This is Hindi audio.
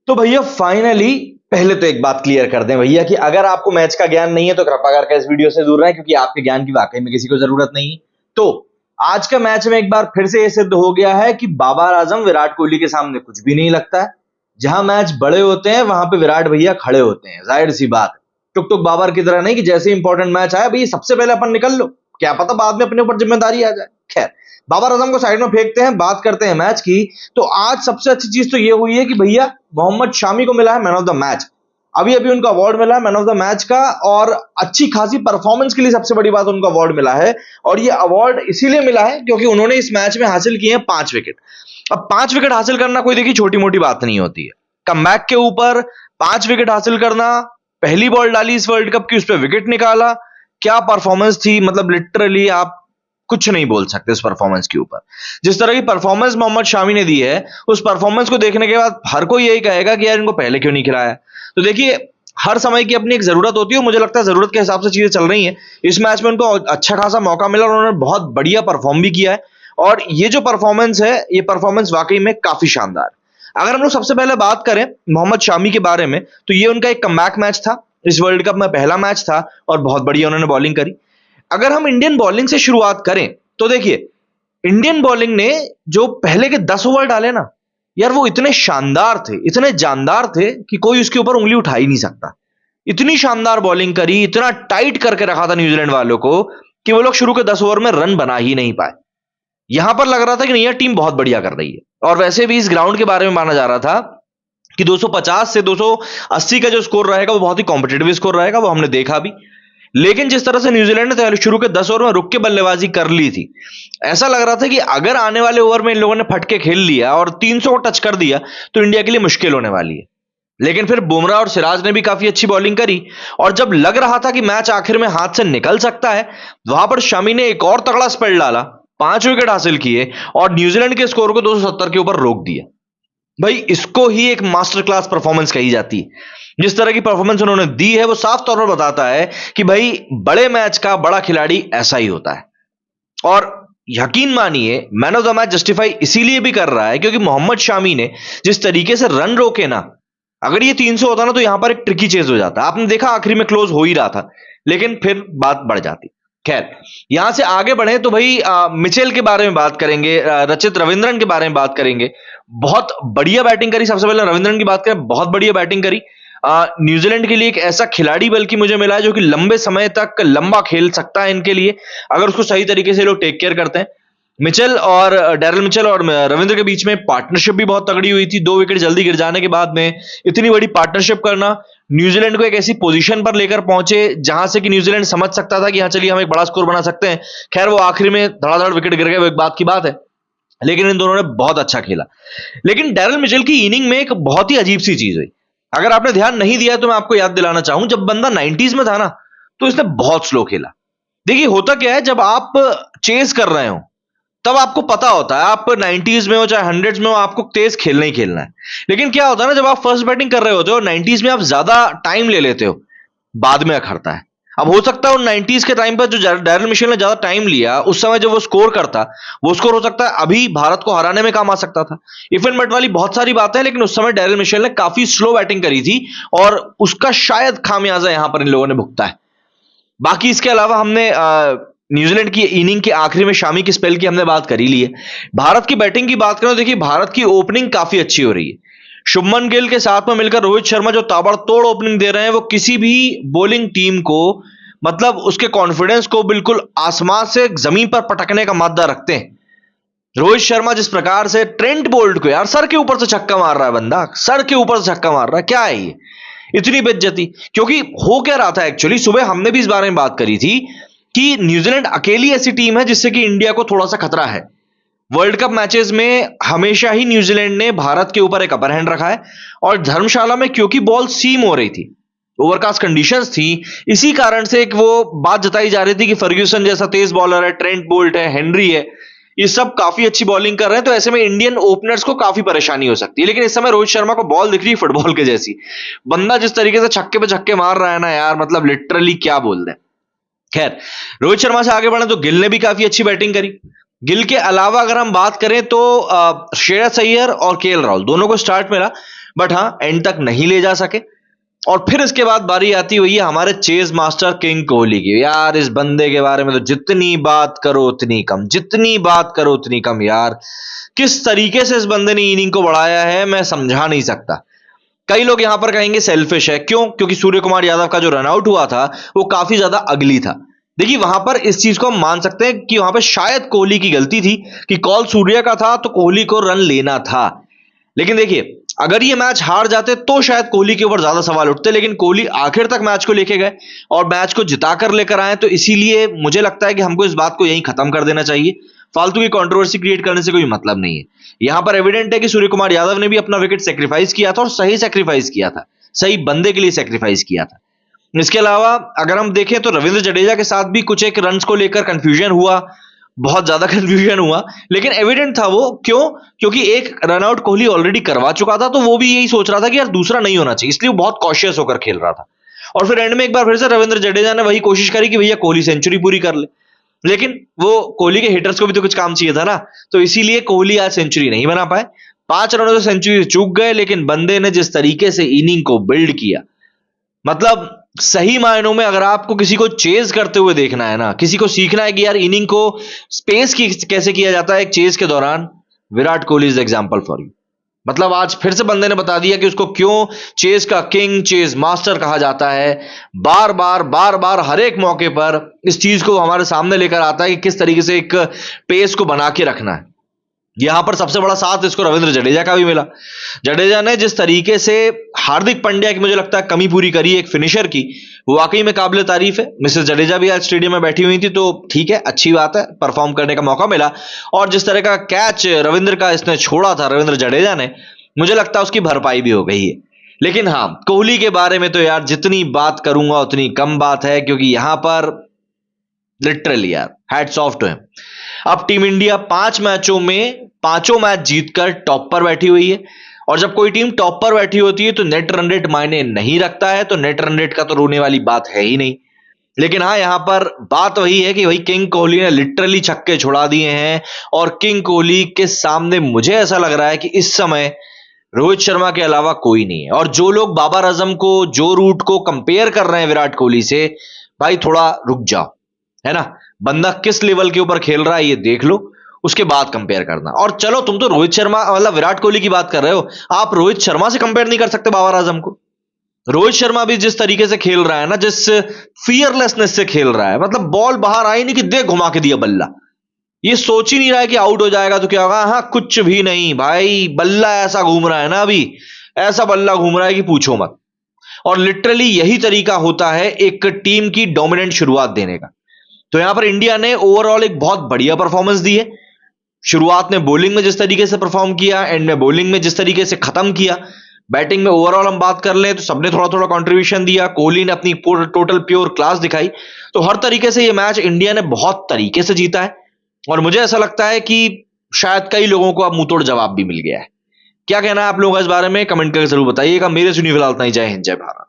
तो भैया फाइनली पहले तो एक बात क्लियर कर दें भैया कि अगर आपको मैच का ज्ञान नहीं है तो कृपा करके इस वीडियो से दूर रहें, क्योंकि आपके ज्ञान की वाकई में किसी को जरूरत नहीं है। तो आज का मैच में एक बार फिर से यह सिद्ध हो गया है कि बाबर आजम विराट कोहली के सामने कुछ भी नहीं लगता है। जहां मैच बड़े होते हैं वहां पे विराट भैया खड़े होते हैं, जाहिर सी बात है। टुक टुक बाबर की तरह नहीं कि जैसे इंपॉर्टेंट मैच आया भाई सबसे पहले अपन निकल लो, क्या पता बाद में अपने ऊपर जिम्मेदारी आ जाए। खैर, बाबर आजम को साइड में फेंकते हैं, बात करते हैं मैच की। तो आज सबसे अच्छी चीज तो ये हुई है कि भैया मोहम्मद शामी को मिला है मैन ऑफ द मैच। अभी अभी उनका अवार्ड मिला है मैन ऑफ द मैच का, और अच्छी खासी परफॉर्मेंस के लिए सबसे बड़ी बात उनका अवार्ड मिला है। और ये अवार्ड इसीलिए मिला है क्योंकि उन्होंने इस मैच में हासिल किए हैं 5 विकेट। अब 5 विकेट हासिल करना कोई देखिए छोटी मोटी बात नहीं होती है। कमबैक के ऊपर 5 विकेट हासिल करना, पहली बॉल डाली इस वर्ल्ड कप की, उस पर विकेट निकाला, क्या परफॉर्मेंस थी। मतलब लिटरली आप कुछ नहीं बोल सकते इस परफॉर्मेंस के ऊपर। जिस तरह की परफॉर्मेंस मोहम्मद शामी ने दी है, उस परफॉर्मेंस को देखने के बाद हर कोई यही कहेगा कि यार इनको पहले क्यों नहीं खिलाया। तो देखिए हर समय की अपनी एक जरूरत होती है, मुझे लगता है जरूरत के हिसाब से चीजें चल रही हैं। इस मैच में उनको अच्छा खासा मौका मिला और उन्होंने बहुत बढ़िया परफॉर्म भी किया है। और ये जो परफॉर्मेंस है, ये परफॉर्मेंस वाकई में काफी शानदार है। अगर हम लोग सबसे पहले बात करें मोहम्मद शामी के बारे में, तो ये उनका एक कमबैक मैच था, इस वर्ल्ड कप में पहला मैच था और बहुत बढ़िया उन्होंने बॉलिंग करी। अगर हम इंडियन बॉलिंग से शुरुआत करें तो देखिए इंडियन बॉलिंग ने जो पहले के 10 ओवर डाले ना यार, वो इतने शानदार थे, इतने जानदार थे कि कोई उसके ऊपर उंगली उठा ही नहीं सकता। इतनी शानदार बॉलिंग करी, इतना टाइट करके रखा था न्यूजीलैंड वालों को कि वो लोग शुरू के 10 ओवर में रन बना ही नहीं पाए। यहां पर लग रहा था कि नहीं यार टीम बहुत बढ़िया कर रही है। और वैसे भी इस ग्राउंड के बारे में माना जा रहा था कि 250 से 280 का जो स्कोर रहेगा वो बहुत ही कॉम्पिटेटिव स्कोर रहेगा, वो हमने देखा भी। लेकिन जिस तरह से न्यूजीलैंड ने शुरू के 10 ओवर में रुक के बल्लेबाजी कर ली थी, ऐसा लग रहा था कि अगर आने वाले ओवर में इन लोगों ने फटके खेल लिया और 300 को टच कर दिया तो इंडिया के लिए मुश्किल होने वाली है। लेकिन फिर बुमराह और सिराज ने भी काफी अच्छी बॉलिंग करी, और जब लग रहा था कि मैच आखिर में हाथ से निकल सकता है, वहां पर शमी ने एक और तगड़ा स्पेल डाला, 5 विकेट हासिल किए और न्यूजीलैंड के स्कोर को 270 के ऊपर रोक दिया। भाई इसको ही एक मास्टर क्लास परफॉर्मेंस कही जाती है। जिस तरह की परफॉर्मेंस उन्होंने दी है वो साफ तौर पर बताता है कि भाई बड़े मैच का बड़ा खिलाड़ी ऐसा ही होता है। और यकीन मानिए man of the match justify इसीलिए भी कर रहा है क्योंकि मोहम्मद शामी ने जिस तरीके से रन रोके ना, अगर ये 300 होता ना तो यहां पर एक ट्रिकी चेज हो जाता। आपने देखा आखिरी में क्लोज हो ही रहा था, लेकिन फिर बात बढ़ जाती। खैर, यहां से आगे बढ़े तो भाई मिचेल के बारे में बात करेंगे, रचित रविंद्रन के बारे में बात करेंगे। बहुत बढ़िया बैटिंग करी। सबसे पहले रविंद्रन की बात करें, बहुत बढ़िया बैटिंग करी। न्यूजीलैंड के लिए एक ऐसा खिलाड़ी बल्कि मुझे मिला है जो कि लंबे समय तक लंबा खेल सकता है इनके लिए, अगर उसको सही तरीके से लोग टेक केयर करते हैं। मिचेल और डैरल मिचेल और रविंद्र के बीच में पार्टनरशिप भी बहुत तगड़ी हुई थी। 2 विकेट जल्दी गिर जाने के बाद में इतनी बड़ी पार्टनरशिप करना न्यूजीलैंड को एक ऐसी पोजीशन पर लेकर पहुंचे जहां से कि न्यूजीलैंड समझ सकता था कि हाँ चलिए हम एक बड़ा स्कोर बना सकते हैं। खैर वो आखिरी में धड़ाधड़ विकेट गिर गए, वो एक बात की बात है, लेकिन इन दोनों ने बहुत अच्छा खेला। लेकिन डैरल मिचेल की इनिंग में एक बहुत ही अजीब सी चीज हुई। अगर आपने ध्यान नहीं दिया तो मैं आपको याद दिलाना चाहूं, जब बंदा 90s में था ना तो इसने बहुत स्लो खेला। देखिए होता क्या है, जब आप चेस कर रहे हो तब आपको पता होता है, आप 90s में हो चाहे 100s में हो, आपको तेज खेलना ही खेलना है। लेकिन क्या होता है ना, जब आप फर्स्ट बैटिंग कर रहे होते हो 90s में आप ज्यादा टाइम ले लेते हो, बाद में अखरता है। अब हो सकता है उन 90s के टाइम पर जो डैरल मिशेल ने ज्यादा टाइम लिया, उस समय जब वो स्कोर करता, वो स्कोर हो सकता है अभी भारत को हराने में काम आ सकता था। इफ एंड बट वाली बहुत सारी बातें हैं, लेकिन उस समय डैरल मिशेल ने काफी स्लो बैटिंग करी थी और उसका शायद खामियाजा यहां पर इन लोगों ने भुगता है। बाकी इसके अलावा हमने न्यूजीलैंड की इनिंग के आखिरी में शामी की स्पेल की हमने बात कर ही ली है। भारत की बैटिंग की बात करें तो देखिए भारत की ओपनिंग काफी अच्छी हो रही है। शुभमन गिल के साथ में मिलकर रोहित शर्मा जो ताबड़तोड़ ओपनिंग दे रहे हैं, वो किसी भी बॉलिंग टीम को मतलब उसके कॉन्फिडेंस को बिल्कुल आसमान से जमीन पर पटकने का मादा रखते हैं। रोहित शर्मा जिस प्रकार से ट्रेंट बोल्ट को यार सर के ऊपर से छक्का मार रहा है, बंदा सर के ऊपर से छक्का मार रहा है, क्या है ये इतनी बेइज्जती। क्योंकि हो क्या रहा था एक्चुअली, सुबह हमने भी इस बारे में बात करी थी कि न्यूजीलैंड अकेली ऐसी टीम है जिससे कि इंडिया को थोड़ा सा खतरा है। वर्ल्ड कप मैचेस में हमेशा ही न्यूजीलैंड ने भारत के ऊपर एक अपर हैंड रखा है, और धर्मशाला में क्योंकि बॉल सीम हो रही थी, ओवरकास्ट कंडीशंस थी, इसी कारण से एक वो बात जताई जा रही थी कि फर्ग्यूसन जैसा तेज बॉलर है, ट्रेंट बोल्ट है, हेनरी है, ये सब काफी अच्छी बॉलिंग कर रहे हैं, तो ऐसे में इंडियन ओपनर्स को काफी परेशानी हो सकती है। लेकिन इस समय रोहित शर्मा को बॉल दिख रही है फुटबॉल के जैसी। बंदा जिस तरीके से छक्के पे छक्के मार रहा है ना यार, मतलब लिटरली क्या बोल दें। खैर, रोहित शर्मा से आगे बढ़े तो गिल ने भी काफी अच्छी बैटिंग करी। गिल के अलावा अगर हम बात करें तो श्रेयस अय्यर और केएल राहुल दोनों को स्टार्ट मिला। बट हाँ एंड तक नहीं ले जा सके। और फिर इसके बाद बारी आती हुई है हमारे चेज मास्टर किंग कोहली की। यार इस बंदे के बारे में तो जितनी बात करो उतनी कम, जितनी बात करो उतनी कम। यार किस तरीके से इस बंदे ने इनिंग को बढ़ाया है मैं समझा नहीं सकता। कई लोग यहां पर कहेंगे सेल्फिश है, क्यों? क्योंकि सूर्य कुमार यादव का जो रनआउट हुआ था वो काफी ज्यादा अगली था। देखिए वहां पर इस चीज को हम मान सकते हैं कि वहां पर शायद कोहली की गलती थी कि कॉल सूर्य का था तो कोहली को रन लेना था। लेकिन देखिए अगर ये मैच हार जाते तो शायद कोहली के ऊपर ज्यादा सवाल उठते, लेकिन कोहली आखिर तक मैच को लेके गए और मैच को जिताकर लेकर आए। तो इसीलिए मुझे लगता है कि हमको इस बात को यहीं खत्म कर देना चाहिए। फालतू की कंट्रोवर्सी क्रिएट करने से कोई मतलब नहीं है। यहां पर एविडेंट है कि सूर्य कुमार यादव ने भी अपना विकेट सेक्रीफाइस किया था और सही सेक्रीफाइस किया था, सही बंदे के लिए सेक्रीफाइस किया था। इसके अलावा अगर हम देखें तो रविंद्र जडेजा के साथ भी कुछ एक रन्स को लेकर कंफ्यूजन हुआ, बहुत ज्यादा कंफ्यूजन हुआ, लेकिन एविडेंट था वो। क्यों? क्योंकि एक रनआउट कोहली ऑलरेडी करवा चुका था, तो वो भी यही सोच रहा था कि यार दूसरा नहीं होना चाहिए, इसलिए वो बहुत कॉशियस होकर खेल रहा था। और फिर एंड में एक बार फिर से रविंद्र जडेजा ने वही कोशिश करी कि भैया कोहली सेंचुरी पूरी कर ले, लेकिन वो कोहली के हिटर्स को भी तो कुछ काम चाहिए था ना, तो इसीलिए कोहली आज सेंचुरी नहीं बना पाए। 5 रनों से सेंचुरी चूक गए, लेकिन बंदे ने जिस तरीके से इनिंग को बिल्ड किया, मतलब सही मायनों में अगर आपको किसी को चेज करते हुए देखना है ना, किसी को सीखना है कि यार इनिंग को स्पेस की कैसे किया जाता है एक चेज के दौरान, Virat Kohli is example for you. मतलब आज फिर से बंदे ने बता दिया कि उसको क्यों चेज का किंग, चेज मास्टर कहा जाता है। बार बार हर एक मौके पर इस चीज को हमारे सामने लेकर आता है कि किस तरीके से एक पेस को बना के रखना है। यहां पर सबसे बड़ा साथ इसको रविंद्र जडेजा का भी मिला। जडेजा ने जिस तरीके से हार्दिक पांड्या की मुझे लगता है कमी पूरी करी एक फिनिशर की, वो वाकई में काबिल तारीफ है। मिसेस जडेजा भी आज स्टेडियम में बैठी हुई थी, तो ठीक है, अच्छी बात है, परफॉर्म करने का मौका मिला। और जिस तरह का कैच रविंद्र का इसने छोड़ा था, रविंद्र जडेजा ने, मुझे लगता है उसकी भरपाई भी हो गई है। लेकिन हाँ कोहली के बारे में तो यार जितनी बात करूंगा उतनी कम बात है, क्योंकि यहां पर लिटरली यार हैट्स ऑफ टू हिम। अब टीम इंडिया 5 मैचों में 5 मैच जीतकर टॉप पर बैठी हुई है। और जब कोई टीम टॉप पर बैठी होती है तो नेट रन रेट मायने नहीं रखता है, तो नेट रन रेट का तो रोने वाली बात है ही नहीं। लेकिन हाँ यहां पर बात वही है कि भाई किंग कोहली ने लिटरली छक्के छुड़ा दिए हैं। और किंग कोहली के सामने मुझे ऐसा लग रहा है कि इस समय रोहित शर्मा के अलावा कोई नहीं है। और जो लोग बाबर आजम को, जो रूट को कंपेयर कर रहे हैं विराट कोहली से, भाई थोड़ा रुक जाओ, है ना। बंदा किस लेवल के ऊपर खेल रहा है ये देख लो, उसके बाद कंपेयर करना। और चलो तुम तो रोहित शर्मा मतलब विराट कोहली की बात कर रहे हो, आप रोहित शर्मा से कंपेयर नहीं कर सकते बाबर आजम को। रोहित शर्मा भी जिस तरीके से खेल रहा है ना, जिस फियरलेसनेस से खेल रहा है, मतलब बॉल बाहर आई नहीं कि दे घुमा के दिया बल्ला, ये सोच ही नहीं रहा है कि आउट हो जाएगा तो क्या होगा। हाँ कुछ भी नहीं भाई, बल्ला ऐसा घूम रहा है ना, अभी ऐसा बल्ला घूम रहा है कि पूछो मत। और लिटरली यही तरीका होता है एक टीम की डोमिनेंट शुरुआत देने का। तो यहां पर इंडिया ने ओवरऑल एक बहुत बढ़िया परफॉर्मेंस दी है। शुरुआत में बॉलिंग में जिस तरीके से परफॉर्म किया, एंड में बॉलिंग में जिस तरीके से खत्म किया, बैटिंग में ओवरऑल हम बात कर लें तो सबने थोड़ा थोड़ा कंट्रीब्यूशन दिया। कोहली ने अपनी टोटल प्योर क्लास दिखाई। तो हर तरीके से ये मैच इंडिया ने बहुत तरीके से जीता है। और मुझे ऐसा लगता है कि शायद कई लोगों को अब मुंहतोड़ जवाब भी मिल गया है। क्या कहना है आप लोगों का इस बारे में, कमेंट करके जरूर बताइएगा। मेरे सुनी फिलहाल इतना ही। जय हिंद, जय भारत।